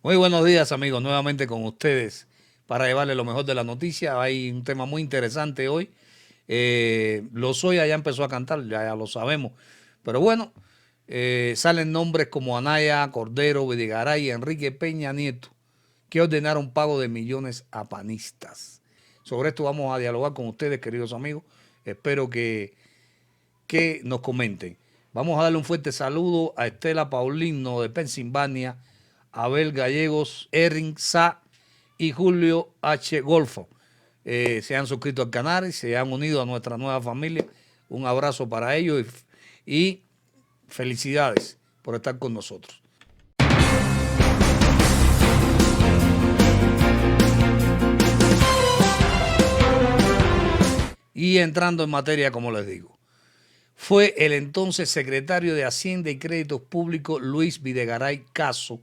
Muy buenos días, amigos, nuevamente con ustedes para llevarles lo mejor de la noticia. Hay un tema muy interesante hoy. Lozoya ya empezó a cantar, ya lo sabemos. Pero bueno, salen nombres como Anaya, Cordero, Videgaray y Enrique Peña Nieto, que ordenaron pago de millones a panistas. Sobre esto vamos a dialogar con ustedes, queridos amigos. Espero que nos comenten. Vamos a darle un fuerte saludo a Estela Paulino de Pensilvania, Abel Gallegos, Erin Sa y Julio H. Golfo. Se han suscrito al canal y se han unido a nuestra nueva familia. Un abrazo para ellos y felicidades por estar con nosotros. Y entrando en materia, como les digo, fue el entonces secretario de Hacienda y Créditos Públicos Luis Videgaray Caso,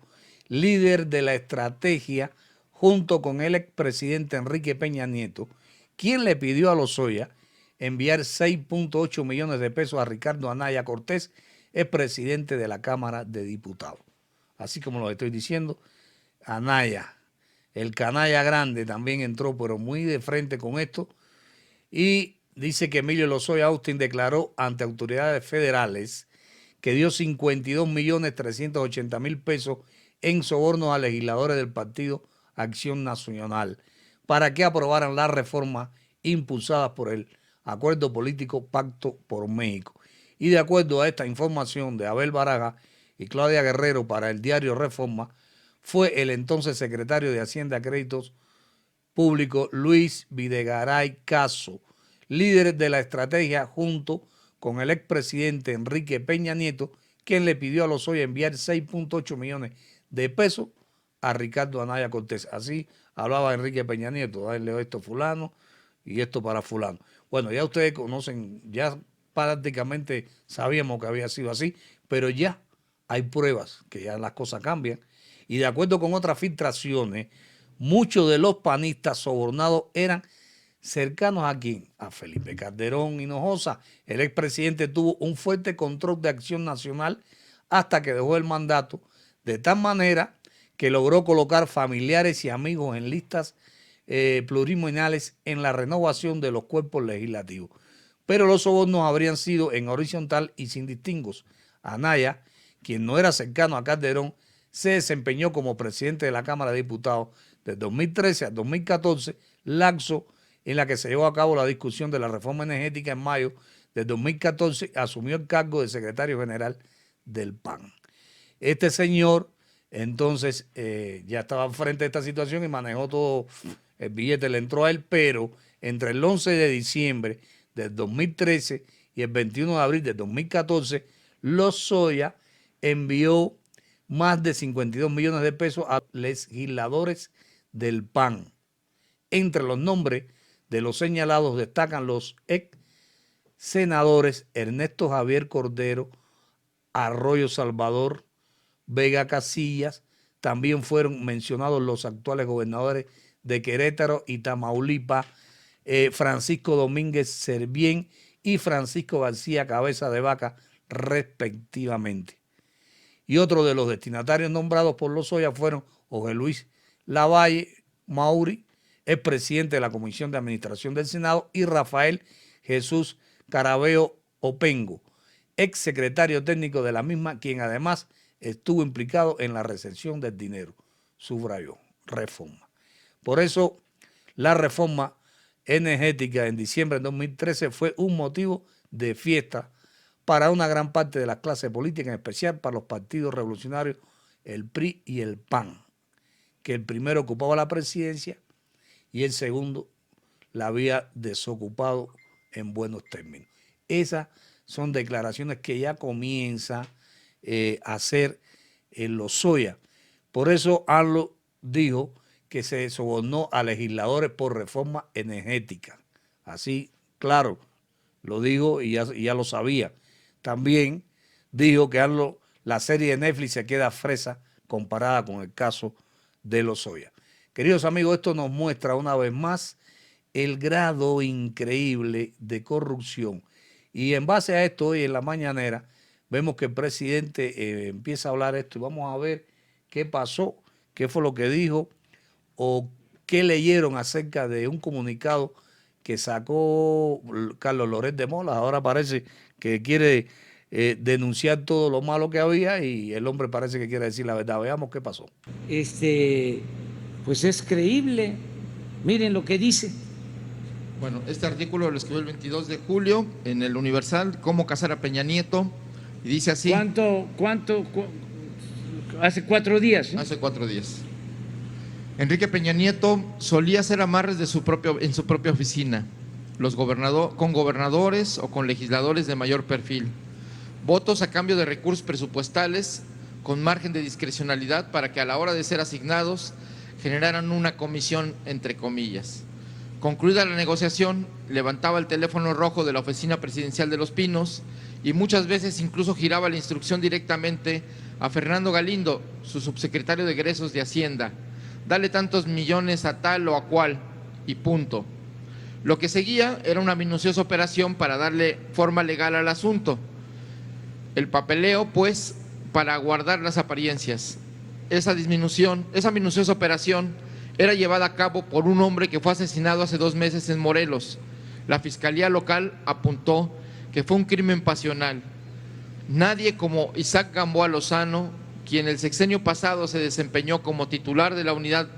líder de la estrategia junto con el expresidente Enrique Peña Nieto, quien le pidió a Lozoya enviar 6.8 millones de pesos a Ricardo Anaya Cortés, expresidente de la Cámara de Diputados. Así como lo estoy diciendo, Anaya, el canalla grande, también entró, pero muy de frente con esto, y dice que Emilio Lozoya Austin declaró ante autoridades federales que dio 52.380.000 pesos en sobornos a legisladores del Partido Acción Nacional para que aprobaran las reformas impulsadas por el Acuerdo Político Pacto por México. Y de acuerdo a esta información de Abel Baraja y Claudia Guerrero para el diario Reforma, fue el entonces secretario de Hacienda y Créditos Públicos Luis Videgaray Caso, líder de la estrategia junto con el expresidente Enrique Peña Nieto, quien le pidió a Lozoya enviar 6.8 millones de pesos a Ricardo Anaya Cortés. Así hablaba Enrique Peña Nieto, darle esto a fulano y esto para fulano. Bueno, ya ustedes conocen, ya prácticamente sabíamos que había sido así, pero ya hay pruebas que ya las cosas cambian. Y de acuerdo con otras filtraciones, muchos de los panistas sobornados eran cercanos a quién, a Felipe Calderón Hinojosa. El expresidente tuvo un fuerte control de Acción Nacional hasta que dejó el mandato, de tal manera que logró colocar familiares y amigos en listas plurinominales en la renovación de los cuerpos legislativos. Pero los sobornos habrían sido en horizontal y sin distingos. Anaya, quien no era cercano a Calderón, se desempeñó como presidente de la Cámara de Diputados de 2013 a 2014, lapso en la que se llevó a cabo la discusión de la reforma energética en mayo de 2014, asumió el cargo de secretario general del PAN. Este señor entonces ya estaba frente a esta situación y manejó todo, el billete le entró a él, pero entre el 11 de diciembre del 2013 y el 21 de abril del 2014, Lozoya envió más de 52 millones de pesos a legisladores del PAN. Entre los nombres de los señalados destacan los ex senadores Ernesto Javier Cordero, Arroyo Salvador, Vega Casillas. También fueron mencionados los actuales gobernadores de Querétaro y Tamaulipas, Francisco Domínguez Servién y Francisco García Cabeza de Vaca, respectivamente. Y otros de los destinatarios nombrados por Lozoya fueron Jorge Luis Lavalle Mauri, el presidente de la Comisión de Administración del Senado, y Rafael Jesús Carabeo Opengo, ex secretario técnico de la misma, quien además estuvo implicado en la recepción del dinero, subrayó Reforma. Por eso, la reforma energética en diciembre de 2013 fue un motivo de fiesta para una gran parte de la clase política, en especial para los partidos revolucionarios, el PRI y el PAN, que el primero ocupaba la presidencia y el segundo la había desocupado en buenos términos. Esas son declaraciones que ya comienza a hacer en Lozoya. Por eso AMLO dijo que se sobornó a legisladores por reforma energética. Así, claro, lo dijo y ya lo sabía. También dijo que AMLO, la serie de Netflix se queda fresa comparada con el caso de Lozoya. Queridos amigos, esto nos muestra una vez más el grado increíble de corrupción. Y en base a esto, hoy en la mañanera, vemos que el presidente empieza a hablar esto y vamos a ver qué pasó, qué fue lo que dijo o qué leyeron acerca de un comunicado que sacó Carlos Loret de Mola. Ahora parece que quiere denunciar todo lo malo que había y el hombre parece que quiere decir la verdad. Veamos qué pasó. Pues es creíble. Miren lo que dice. Bueno, este artículo lo escribió el 22 de julio en el Universal, Cómo casar a Peña Nieto, y dice así. Hace 4 días. Hace 4 días. Enrique Peña Nieto solía hacer amarres en su propia oficina, con gobernadores o con legisladores de mayor perfil. Votos a cambio de recursos presupuestales con margen de discrecionalidad para que a la hora de ser asignados generaran una comisión entre comillas. Concluida la negociación, levantaba el teléfono rojo de la oficina presidencial de Los Pinos y muchas veces incluso giraba la instrucción directamente a Fernando Galindo, su subsecretario de Egresos de Hacienda. Dale tantos millones a tal o a cual y punto. Lo que seguía era una minuciosa operación para darle forma legal al asunto. El papeleo, pues, para guardar las apariencias. Esa minuciosa operación era llevada a cabo por un hombre que fue asesinado hace 2 meses en Morelos. La Fiscalía Local apuntó que fue un crimen pasional. Nadie como Isaac Gamboa Lozano, quien el sexenio pasado se desempeñó como titular de la Unidad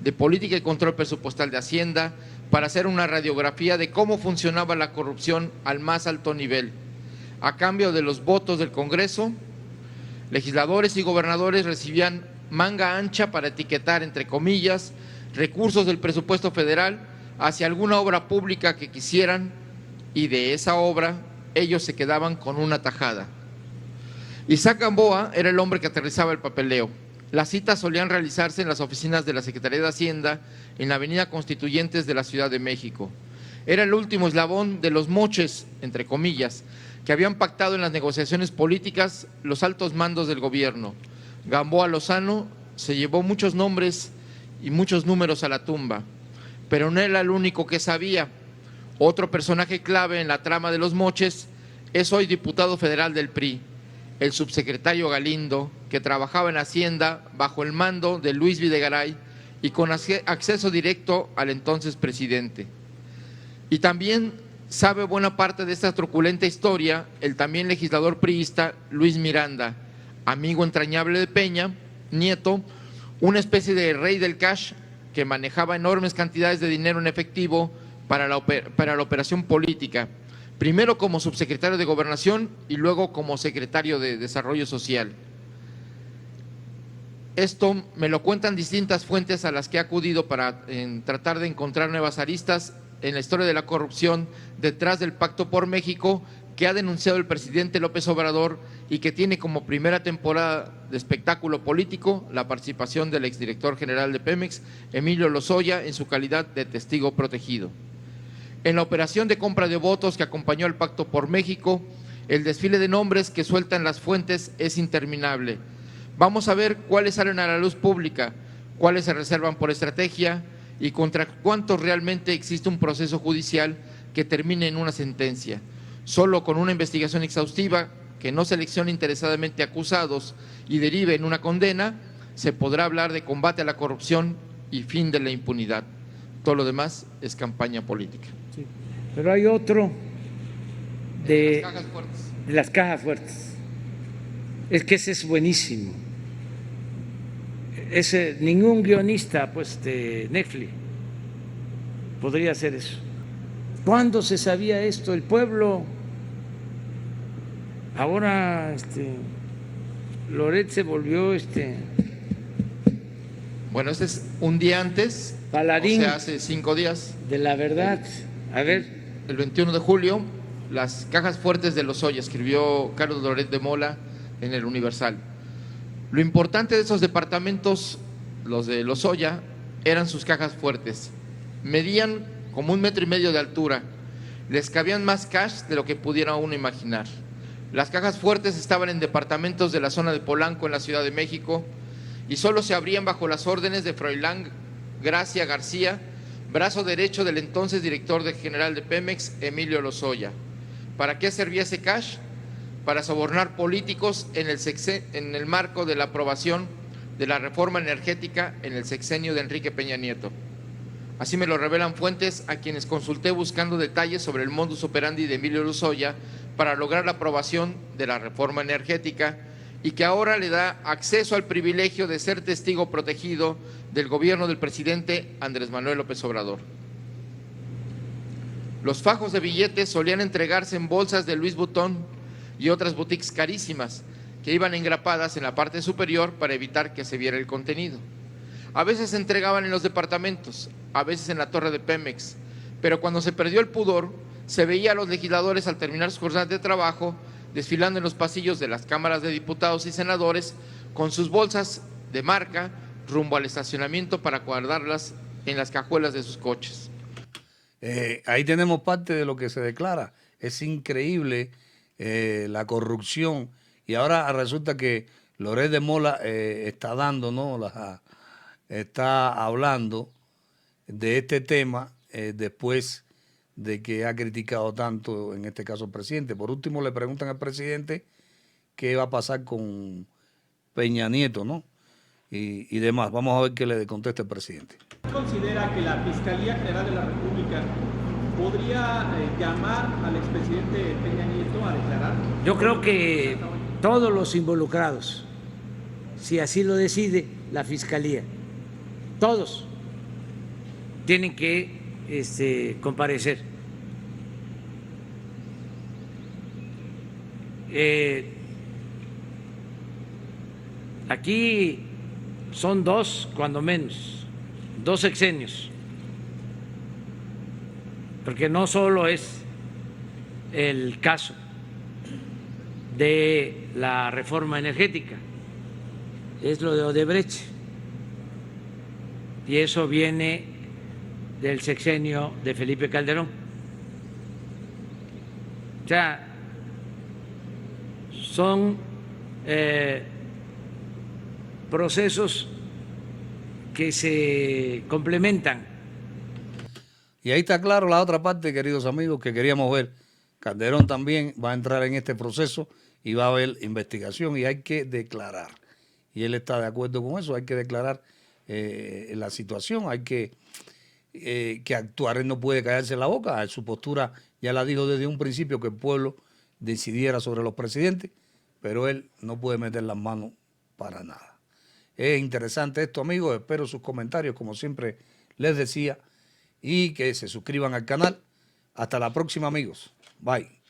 de Política y Control Presupuestal de Hacienda, para hacer una radiografía de cómo funcionaba la corrupción al más alto nivel. A cambio de los votos del Congreso, legisladores y gobernadores recibían manga ancha para etiquetar, entre comillas, recursos del presupuesto federal hacia alguna obra pública que quisieran, y de esa obra ellos se quedaban con una tajada. Isaac Gamboa era el hombre que aterrizaba el papeleo. Las citas solían realizarse en las oficinas de la Secretaría de Hacienda en la Avenida Constituyentes de la Ciudad de México. Era el último eslabón de los moches, entre comillas, que habían pactado en las negociaciones políticas los altos mandos del gobierno. Gamboa Lozano se llevó muchos nombres y muchos números a la tumba, pero no era el único que sabía. Otro personaje clave en la trama de los moches es hoy diputado federal del PRI, el subsecretario Galindo, que trabajaba en Hacienda bajo el mando de Luis Videgaray y con acceso directo al entonces presidente. Y también sabe buena parte de esta truculenta historia el también legislador priista Luis Miranda, amigo entrañable de Peña Nieto, una especie de rey del cash que manejaba enormes cantidades de dinero en efectivo para la operación política, primero como subsecretario de Gobernación y luego como secretario de Desarrollo Social. Esto me lo cuentan distintas fuentes a las que he acudido para tratar de encontrar nuevas aristas en la historia de la corrupción detrás del Pacto por México que ha denunciado el presidente López Obrador y que tiene como primera temporada de espectáculo político la participación del exdirector general de Pemex, Emilio Lozoya, en su calidad de testigo protegido. En la operación de compra de votos que acompañó al Pacto por México, el desfile de nombres que sueltan las fuentes es interminable. Vamos a ver cuáles salen a la luz pública, cuáles se reservan por estrategia y contra cuántos realmente existe un proceso judicial que termine en una sentencia. Solo con una investigación exhaustiva que no seleccione interesadamente acusados y derive en una condena, se podrá hablar de combate a la corrupción y fin de la impunidad. Todo lo demás es campaña política. Sí, pero hay otro de las cajas fuertes. De las cajas fuertes. Es que ese es buenísimo. Ningún guionista pues de Netflix podría hacer eso. ¿Cuándo se sabía esto? El pueblo. Ahora Loret se volvió Bueno, este es un día antes, paladín, o sea, hace 5 días. De la verdad. A ver. El 21 de julio, las cajas fuertes de Lozoya, escribió Carlos Loret de Mola en el Universal. Lo importante de esos departamentos, los de Lozoya, eran sus cajas fuertes. Medían como 1,5 metros de altura. Les cabían más cash de lo que pudiera uno imaginar. Las cajas fuertes estaban en departamentos de la zona de Polanco, en la Ciudad de México, y solo se abrían bajo las órdenes de Froilán Gracia García, brazo derecho del entonces director general de Pemex, Emilio Lozoya. ¿Para qué servía ese cash? Para sobornar políticos en el marco de la aprobación de la reforma energética en el sexenio de Enrique Peña Nieto. Así me lo revelan fuentes a quienes consulté buscando detalles sobre el modus operandi de Emilio Lozoya para lograr la aprobación de la reforma energética y que ahora le da acceso al privilegio de ser testigo protegido del gobierno del presidente Andrés Manuel López Obrador. Los fajos de billetes solían entregarse en bolsas de Louis Vuitton y otras boutiques carísimas que iban engrapadas en la parte superior para evitar que se viera el contenido. A veces se entregaban en los departamentos, a veces en la torre de Pemex, pero cuando se perdió el pudor, se veía a los legisladores al terminar sus jornadas de trabajo desfilando en los pasillos de las cámaras de diputados y senadores con sus bolsas de marca rumbo al estacionamiento para guardarlas en las cajuelas de sus coches. Ahí tenemos parte de lo que se declara. Es increíble la corrupción. Y ahora resulta que Loret de Mola está dando, ¿no? Está hablando de este tema después de que ha criticado tanto, en este caso, al presidente. Por último, le preguntan al presidente qué va a pasar con Peña Nieto, ¿no? Y demás. Vamos a ver qué le contesta el presidente. ¿Considera que la Fiscalía General de la República podría llamar al expresidente Peña Nieto a declarar? Yo creo que todos los involucrados, si así lo decide la Fiscalía, todos tienen que comparecer. Aquí son dos, cuando menos, 2 sexenios, porque no solo es el caso de la reforma energética, es lo de Odebrecht, y eso viene del sexenio de Felipe Calderón. O sea, son procesos que se complementan. Y ahí está claro la otra parte, queridos amigos, que queríamos ver. Calderón también va a entrar en este proceso y va a haber investigación y hay que declarar. Y él está de acuerdo con eso, hay que declarar la situación, hay que actuar. Él no puede callarse la boca, su postura ya la dijo desde un principio, que el pueblo decidiera sobre los presidentes, pero él no puede meter las manos para nada. Es interesante esto, amigos, espero sus comentarios, como siempre les decía, y que se suscriban al canal. Hasta la próxima, amigos. Bye.